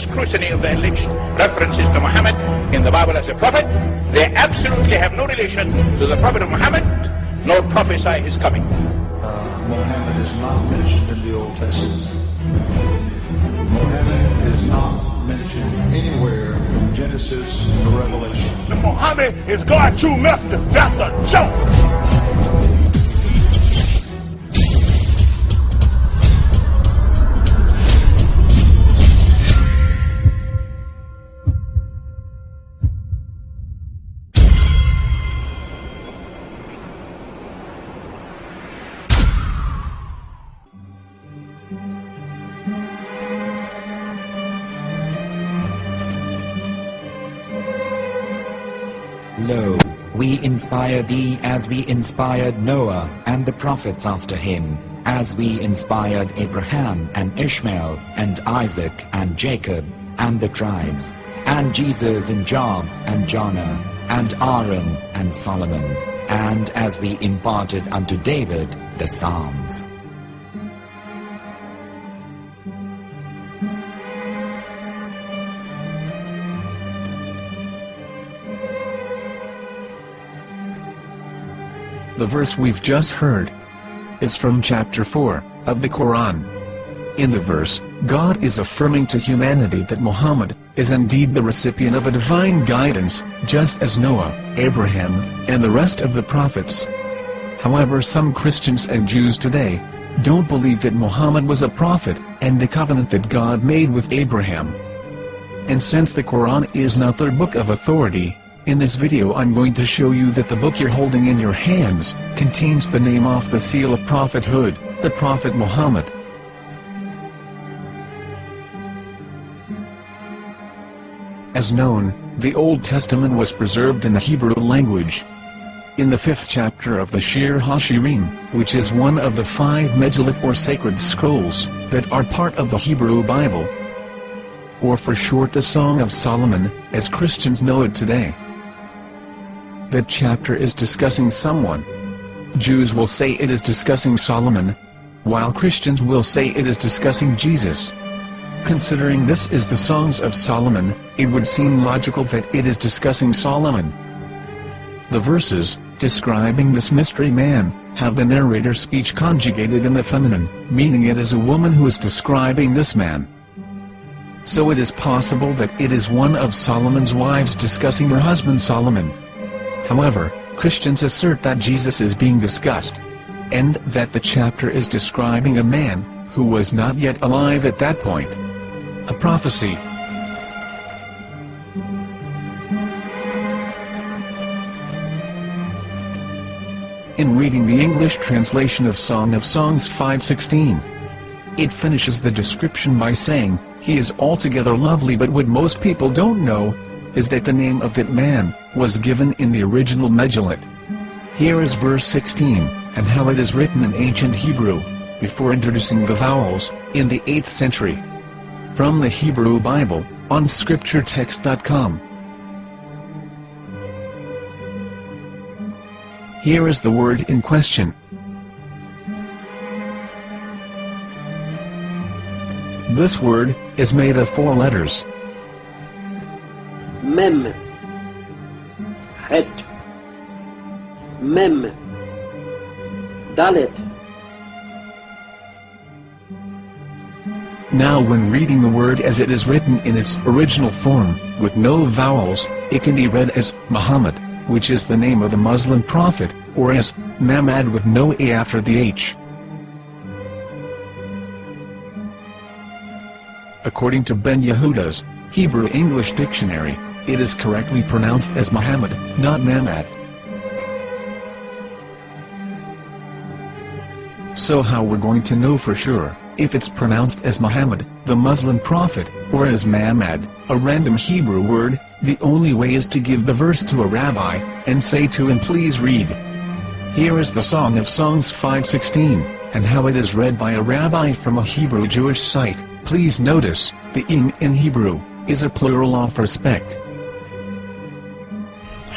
scrutiny of the alleged references to Muhammad in the Bible as a prophet, they absolutely have no relation to the Prophet of Muhammad, nor prophesy his coming. Muhammad is not mentioned in the Old Testament. Muhammad is not mentioned anywhere in Genesis or Revelation. Muhammad is God's true messenger. That's a joke. Lo, we inspire thee as we inspired Noah and the prophets after him, as we inspired Abraham and Ishmael and Isaac and Jacob and the tribes, and Jesus and Job and Jonah and Aaron and Solomon, and as we imparted unto David the Psalms. The verse we've just heard is from chapter 4 of the Quran. In the verse, God is affirming to humanity that Muhammad is indeed the recipient of a divine guidance, just as Noah, Abraham, and the rest of the prophets. However, some Christians and Jews today don't believe that Muhammad was a prophet and the covenant that God made with Abraham. And since the Quran is not their book of authority, in this video I'm going to show you that the book you're holding in your hands contains the name off the seal of prophethood, the Prophet Muhammad. As known, the Old Testament was preserved in the Hebrew language. In the 5th chapter of the Shir HaShirim, which is one of the 5 Megillat or sacred scrolls that are part of the Hebrew Bible, or for short the Song of Solomon, as Christians know it today. That chapter is discussing someone. Jews will say it is discussing Solomon, while Christians will say it is discussing Jesus. Considering this is the Songs of Solomon, it would seem logical that it is discussing Solomon. The verses, describing this mystery man, have the narrator's speech conjugated in the feminine, meaning it is a woman who is describing this man. So it is possible that it is one of Solomon's wives discussing her husband Solomon. However, Christians assert that Jesus is being discussed, and that the chapter is describing a man who was not yet alive at that point. A prophecy. In reading the English translation of Song of Songs 5:16, it finishes the description by saying, "He is altogether lovely," but what most people don't know is that the name of that man was given in the original Megillat. Here is verse 16, and how it is written in ancient Hebrew, before introducing the vowels, in the 8th century. From the Hebrew Bible, on scripturetext.com. Here is the word in question. This word is made of 4 letters. Mem, Het, Mem, Dalet. Now when reading the word as it is written in its original form, with no vowels, it can be read as Muhammad, which is the name of the Muslim prophet, or as Mamad with no A after the H. According to Ben Yehuda's Hebrew English Dictionary, it is correctly pronounced as Muhammad, not Mamad. So how we're going to know for sure if it's pronounced as Muhammad, the Muslim prophet, or as Mamad, a random Hebrew word? The only way is to give the verse to a rabbi, and say to him, "Please read." Here is the Song of Songs 5:16, and how it is read by a rabbi from a Hebrew Jewish site. Please notice, the im in Hebrew is a plural of respect.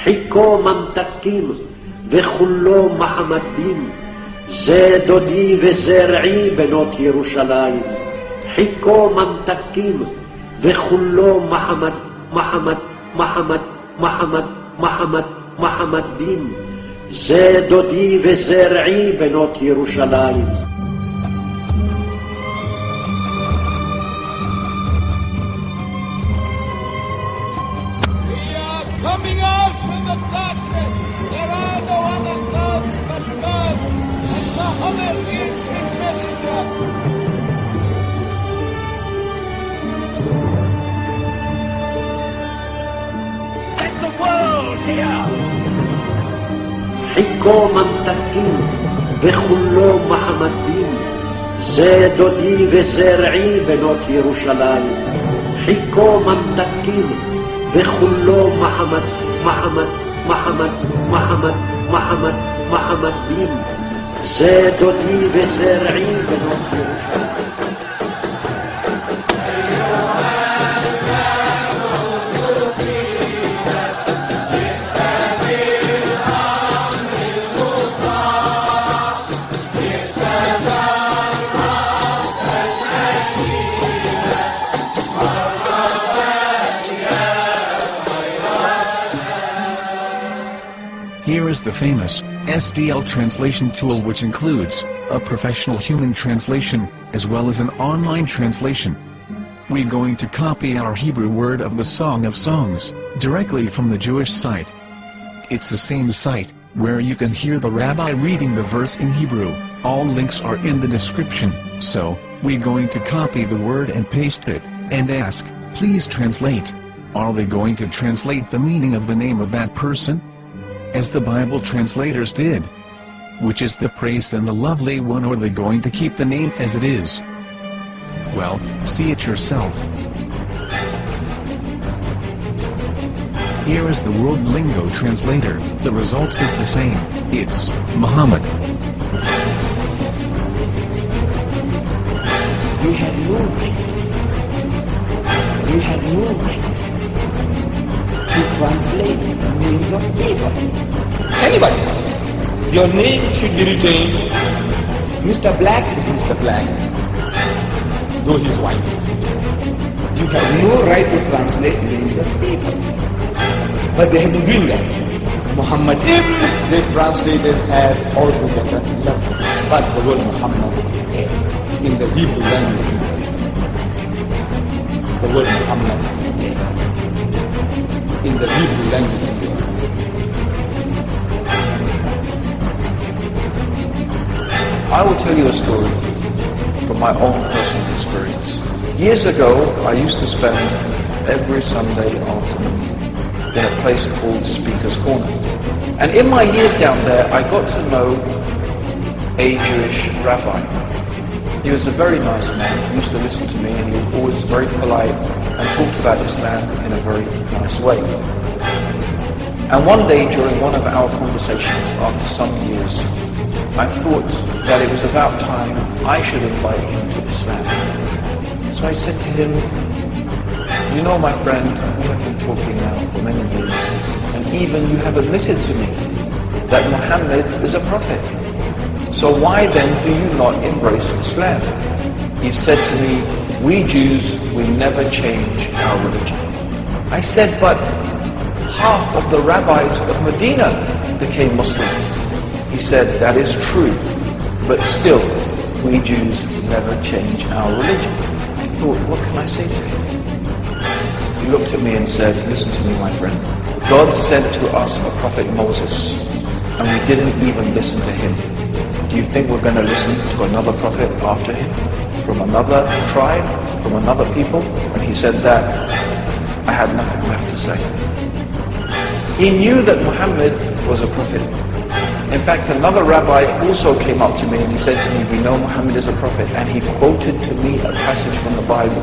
חיכו ממתקים וכולו מחמדים, זה דודי וזרעי בנות ירושלים. חיכו ממתקים וכולו מחמד, מחמד, מחמד, מחמד, מחמד, מחמד דין. זה דודי וזרעי בנות ירושלים. Coming out from the darkness, there are no other gods but God, and Muhammad is his messenger. Let the world hear. חיכו ממתקים וכולו מחמד דין. זה דודי וזרעי בנות ירושלים. חיכו ממתקים וכולו מחמד, מחמד, מחמד, מחמד, מחמד, מחמד דין. זה דודי וזרעי בנות ירושלים. Here is the famous SDL translation tool, which includes a professional human translation, as well as an online translation. We're going to copy our Hebrew word of the Song of Songs, directly from the Jewish site. It's the same site, where you can hear the rabbi reading the verse in Hebrew. All links are in the description, so, we're going to copy the word and paste it, and ask, please translate. Are they going to translate the meaning of the name of that person? As the Bible translators did. Which is the praised and the lovely one, or are they going to keep the name as it is? Well, see it yourself. Here is the World Lingo Translator. The result is the same. It's Muhammad. You have no right. You have no right to translate the names of people. Anybody. Your name should be retained. Mr. Black is Mr. Black, though he's white. You have no right to translate names of people. But they have been doing that. Muhammad they translated as altogether lovely. But the word Muhammad is there in the Hebrew language. The word Muhammad is there in the Hebrew language. I will tell you a story from my own personal experience. Years ago, I used to spend every Sunday afternoon in a place called Speaker's Corner. And in my years down there, I got to know a Jewish rabbi. He was a very nice man. He used to listen to me, and he was always very polite and talked about Islam in a very nice way. And one day during one of our conversations, after some years, I thought that it was about time I should invite him to Islam. So I said to him, you know, my friend, we have been talking now for many years, and even you have admitted to me that Muhammad is a prophet. So why then do you not embrace Islam? He said to me, we Jews, we never change our religion. I said, but half of the rabbis of Medina became Muslim. He said, that is true, but still, we Jews never change our religion. I thought, what can I say to him? He looked at me and said, listen to me, my friend. God sent to us a prophet Moses, and we didn't even listen to him. Do you think we're going to listen to another prophet after him? From another tribe? From another people? When he said that, I had nothing left to say. He knew that Muhammad was a prophet. In fact, another rabbi also came up to me and he said to me, we know Muhammad is a prophet, and he quoted to me a passage from the Bible.